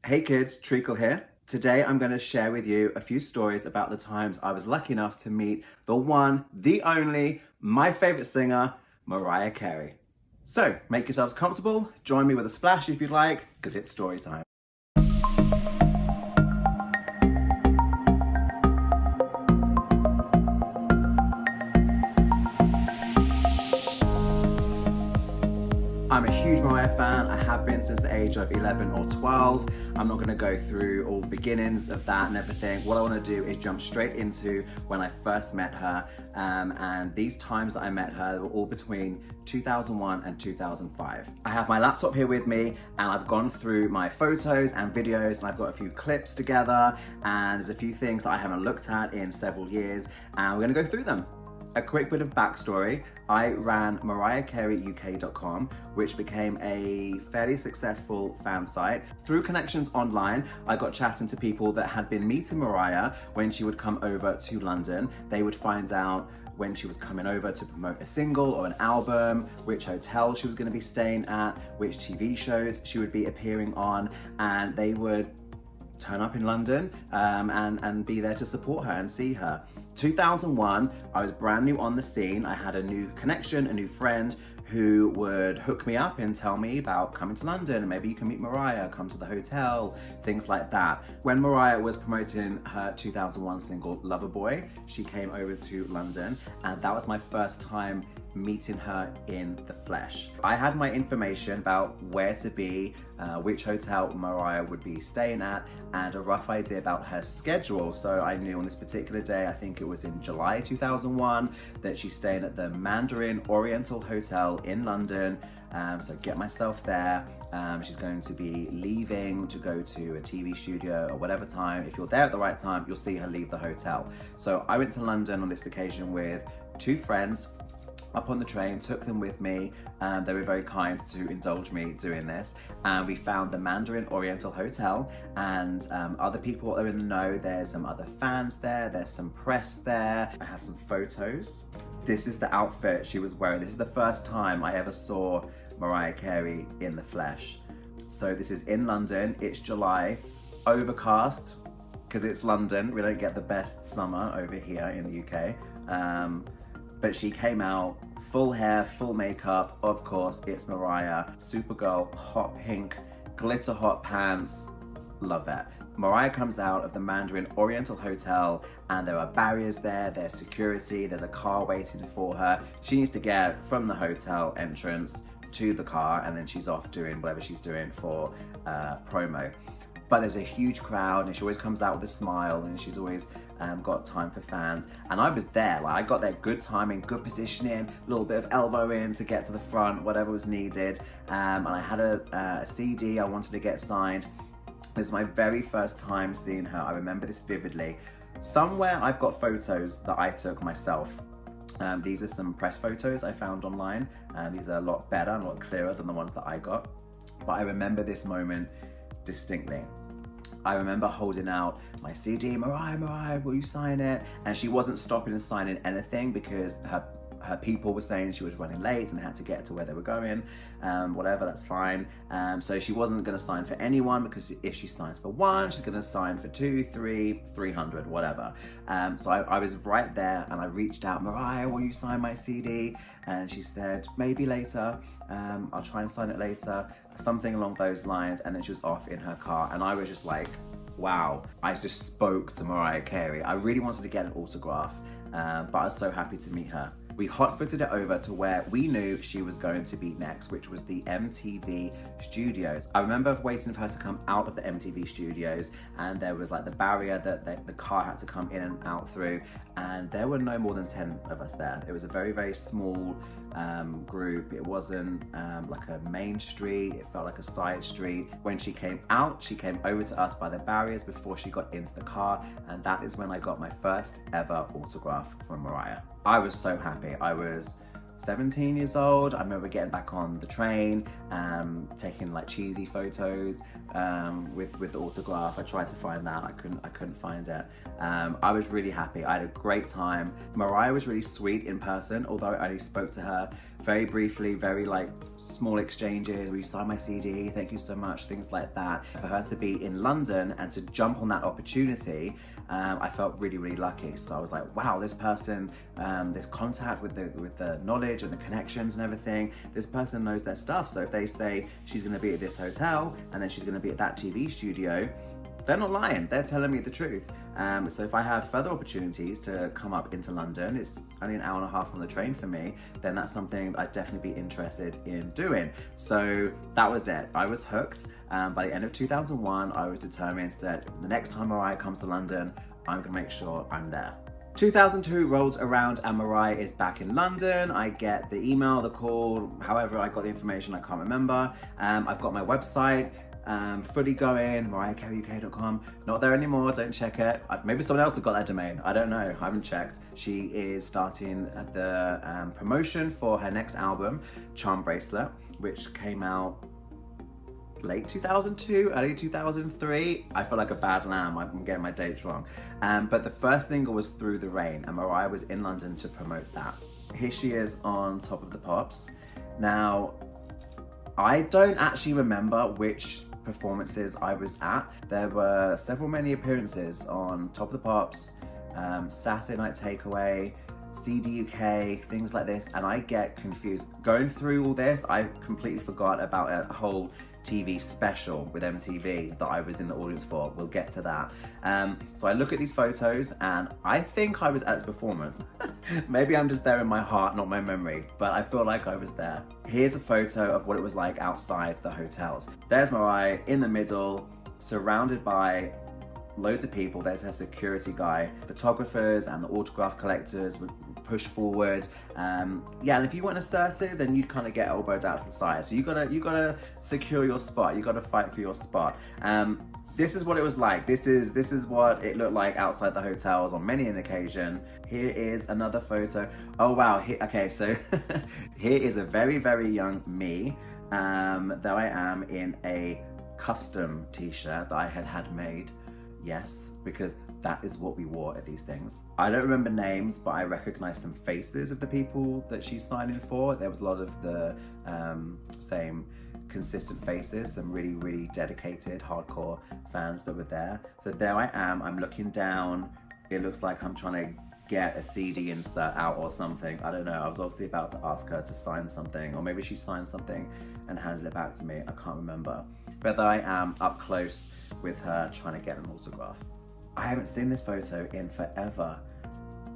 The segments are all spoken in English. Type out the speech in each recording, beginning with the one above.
Hey kids, Treacle here. Today I'm going to share with you a few stories about the times I was lucky enough to meet the one, the only, my favorite singer, Mariah Carey. So make yourselves comfortable, join me with a splash if you'd like, because it's story time. I'm a huge Mariah fan. I have been since the age of 11 or 12. I'm not going to go through all the beginnings of that and everything. What I want to do is jump straight into when I first met her. And these times that I met her were all between 2001 and 2005. I have my laptop here with me and I've gone through my photos and videos and I've got a few clips together and there's a few things that I haven't looked at in several years and we're going to go through them. A quick bit of backstory, I ran Mariah Carey UK.com, which became a fairly successful fan site. Through connections online, I got chatting to people that had been meeting Mariah when she would come over to London. They would find out when she was coming over to promote a single or an album, which hotel she was going to be staying at, which TV shows she would be appearing on, and they would turn up in London and be there to support her and see her. 2001, I was brand new on the scene. I had a new connection, a new friend who would hook me up and tell me about coming to London and maybe you can meet Mariah, come to the hotel, things like that. When Mariah was promoting her 2001 single Loverboy, she came over to London and that was my first time meeting her in the flesh. I had my information about where to be, which hotel Mariah would be staying at, and a rough idea about her schedule. So I knew on this particular day, I think it was in July 2001, that she's staying at the Mandarin Oriental Hotel in London. So get myself there. She's going to be leaving to go to a TV studio or whatever time. If you're there at the right time, you'll see her leave the hotel. So I went to London on this occasion with two friends. Up on the train, took them with me. They were very kind to indulge me doing this. And we found the Mandarin Oriental Hotel and other people are in the know. There's some other fans there, there's some press there. I have some photos. This is the outfit she was wearing. This is the first time I ever saw Mariah Carey in the flesh. So this is in London, it's July, overcast, because it's London. We don't get the best summer over here in the UK. But she came out, full hair, full makeup, of course, it's Mariah. Supergirl, hot pink, glitter hot pants, love it. Mariah comes out of the Mandarin Oriental Hotel and there are barriers there, there's security, there's a car waiting for her. She needs to get from the hotel entrance to the car and then she's off doing whatever she's doing for promo. But there's a huge crowd and she always comes out with a smile and she's always got time for fans. And I was there, like I got there good timing, good positioning, a little bit of elbow in to get to the front, whatever was needed. And I had a CD I wanted to get signed. This is my very first time seeing her. I remember this vividly. Somewhere I've got photos that I took myself. These are some press photos I found online. These are a lot better and a lot clearer than the ones that I got. But I remember this moment distinctly. I remember holding out my CD, Mariah, will you sign it? And she wasn't stopping and signing anything because her people were saying she was running late and had to get to where they were going, whatever, that's fine. So she wasn't gonna sign for anyone because if she signs for one, she's gonna sign for 2, 3, 300, whatever. So I was right there and I reached out, Mariah, will you sign my CD? And she said, maybe later, I'll try and sign it later, something along those lines. And then she was off in her car and I was just like, wow, I just spoke to Mariah Carey. I really wanted to get an autograph, but I was so happy to meet her. We hot-footed it over to where we knew she was going to be next, which was the MTV studios. I remember waiting for her to come out of the MTV studios and there was like the barrier that the car had to come in and out through, and there were no more than 10 of us there. It was a very, very small group. It wasn't like a main street, it felt like a side street. When she came out, she came over to us by the barriers before she got into the car, and that is when I got my first ever autograph from Mariah. I was so happy. I was 17 years old. I remember getting back on the train, taking like cheesy photos with the autograph. I tried to find that, I couldn't find it. I was really happy. I had a great time. Mariah was really sweet in person, although I only spoke to her very briefly, very like small exchanges. Will you sign my CD? Thank you so much. Things like that. For her to be in London and to jump on that opportunity, I felt really, really lucky. So I was like, wow, this person, this contact with the knowledge and the connections and everything, this person knows their stuff. So if they say she's going to be at this hotel and then she's going to be at that TV studio, they're not lying, they're telling me the truth. So if I have further opportunities to come up into London, it's only an hour and a half on the train for me, then that's something I'd definitely be interested in doing. So that was it, I was hooked. By the end of 2001, I was determined that the next time Mariah comes to London, I'm gonna make sure I'm there. 2002 rolls around and Mariah is back in London. I get the email, the call, however I got the information, I can't remember. I've got my website, fully going, mariahcareyuk.com. Not there anymore, don't check it. Maybe someone else has got that domain, I don't know, I haven't checked. She is starting the promotion for her next album, Charm Bracelet, which came out late 2002, early 2003. I feel like a bad lamb, I'm getting my dates wrong. But the first single was Through the Rain, and Mariah was in London to promote that. Here she is on Top of the Pops. Now, I don't actually remember which performances I was at. There were many appearances on Top of the Pops, Saturday Night Takeaway, CD UK, things like this, and I get confused. Going through all this, I completely forgot about a whole TV special with MTV that I was in the audience for. We'll get to that. So I look at these photos and I think I was at this performance. Maybe I'm just there in my heart, not my memory, but I feel like I was there. Here's a photo of what it was like outside the hotels. There's Mariah in the middle, surrounded by loads of people. There's her security guy, photographers and the autograph collectors would push forward. Yeah, and if you weren't assertive, then you'd kind of get elbowed out to the side. So you gotta secure your spot. You gotta fight for your spot. This is what it was like. This is what it looked like outside the hotels on many an occasion. Here is another photo. Oh wow. Okay, so here is a very, very young me. Though I am in a custom t-shirt that I had made. Yes, because that is what we wore at these things. I don't remember names, but I recognize some faces of the people that she's signing for. There was a lot of the same consistent faces, some really, really dedicated, hardcore fans that were there. So there I am, I'm looking down. It looks like I'm trying to get a CD insert out or something. I don't know, I was obviously about to ask her to sign something, or maybe she signed something and handed it back to me, I can't remember. But there I am up close with her trying to get an autograph. I haven't seen this photo in forever.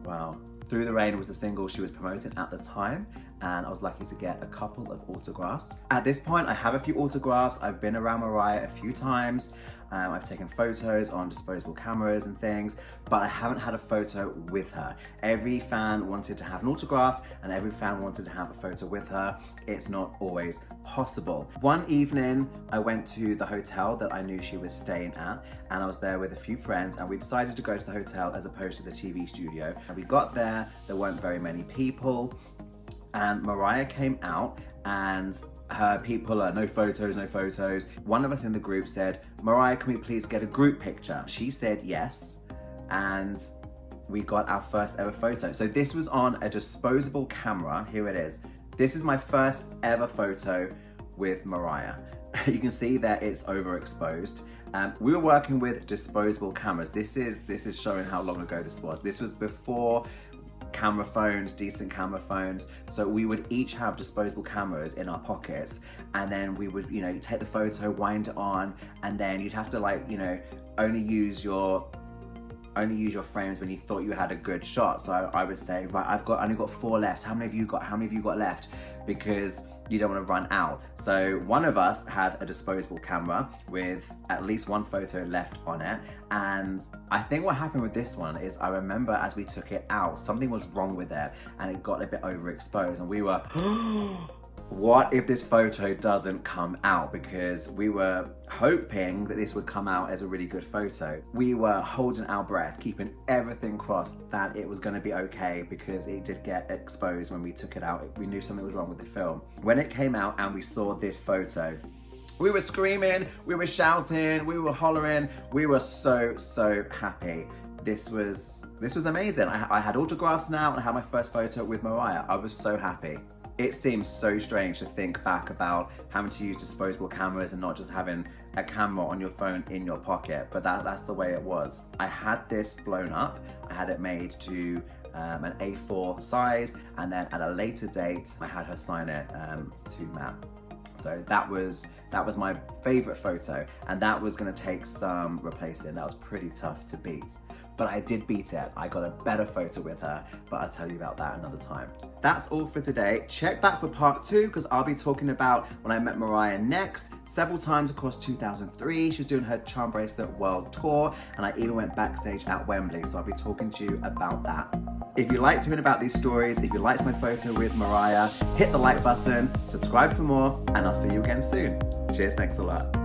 Wow. Through the Rain was the single she was promoting at the time, and I was lucky to get a couple of autographs. At this point, I have a few autographs. I've been around Mariah a few times. I've taken photos on disposable cameras and things, but I haven't had a photo with her. Every fan wanted to have an autograph and every fan wanted to have a photo with her. It's not always possible. One evening, I went to the hotel that I knew she was staying at, and I was there with a few friends, and we decided to go to the hotel as opposed to the TV studio. And we got there weren't very many people, and Mariah came out and her people are no photos, no photos. One of us in the group said, Mariah, can we please get a group picture? She said yes, and we got our first ever photo. So this was on a disposable camera. Here it is. This is my first ever photo with Mariah. You can see that it's overexposed. We were working with disposable cameras. This is showing how long ago this was. This was before camera phones, decent camera phones. So we would each have disposable cameras in our pockets, and then we would, take the photo, wind it on, and then you'd have to only use your frames when you thought you had a good shot. So I would say, right, I've only got 4 left. How many have you got left? Because you don't want to run out. So one of us had a disposable camera with at least one photo left on it. And I think what happened with this one is, I remember as we took it out, something was wrong with it and it got a bit overexposed, and we were, what if this photo doesn't come out? Because we were hoping that this would come out as a really good photo. We were holding our breath, keeping everything crossed that it was going to be okay, because it did get exposed when we took it out. We knew something was wrong with the film. When it came out and we saw this photo, we were screaming, we were shouting, we were hollering. We were so happy. This was amazing. I had autographs now, and I had my first photo with Mariah. I was so happy. It seems so strange to think back about having to use disposable cameras and not just having a camera on your phone in your pocket, but that's the way it was. I had this blown up. I had it made to an A4 size, and then at a later date, I had her sign it to matte. So that was my favorite photo, and that was gonna take some replacing. That was pretty tough to beat. But I did beat it. I got a better photo with her, but I'll tell you about that another time. That's all for today. Check back for part 2, because I'll be talking about when I met Mariah next, several times across 2003. She was doing her Charm Bracelet World Tour, and I even went backstage at Wembley, so I'll be talking to you about that. If you liked hearing about these stories, if you liked my photo with Mariah, hit the like button, subscribe for more, and I'll see you again soon. Cheers, thanks a lot.